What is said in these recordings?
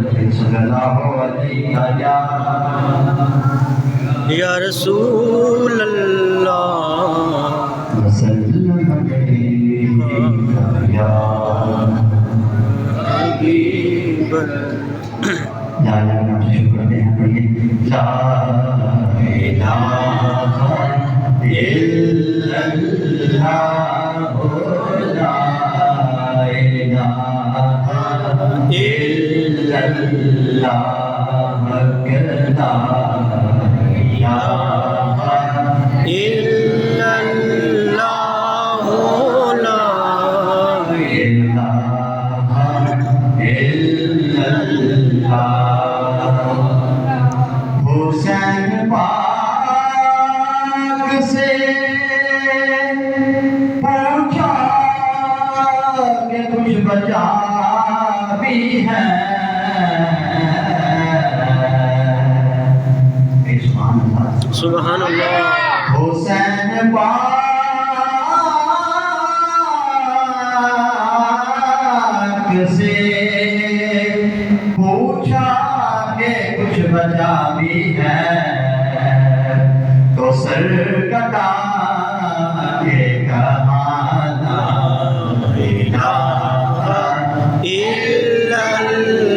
صلی اللہ علیہ یا رسول اللہ وسلم علیہ یا حبیب لا الہ الا اللہ شکر کرتے ہیں پڑھیے لا الہ الا اللہ لا الہ الا اللہ لا الا اللہ لا حسین پاک سے پوچھا کہ کچھ بچا بھی ہے سبحان اللہ حسین پاک سے پوچھا کہ کچھ بچا بھی ہے تو سر کٹا کے کہا لا الہ الا اللہ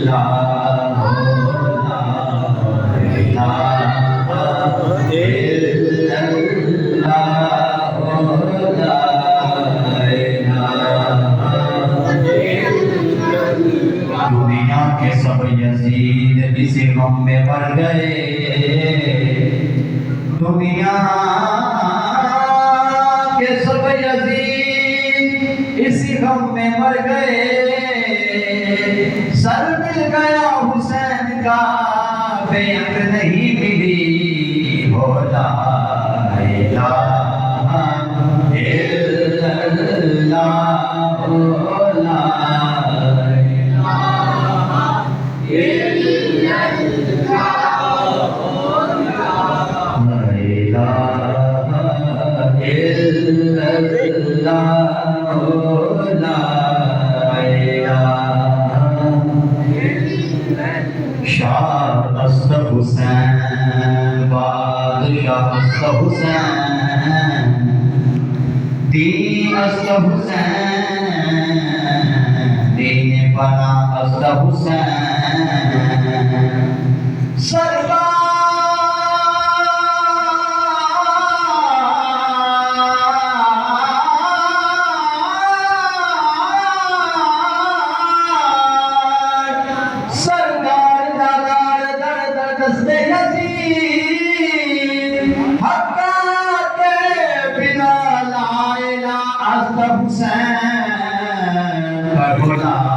لا الہ دنیا کے سب یزید اسی غم میں پڑ گئے دنیا کے سب یزید اسی غم میں مر گئے سر مل گیا حسین کا بیعت نہیں ملی ہو لا الہ الا اللہ لا شاہ است حسین بادشاہ است حسین دین است حسین دین بنا است حسین سرکار حسین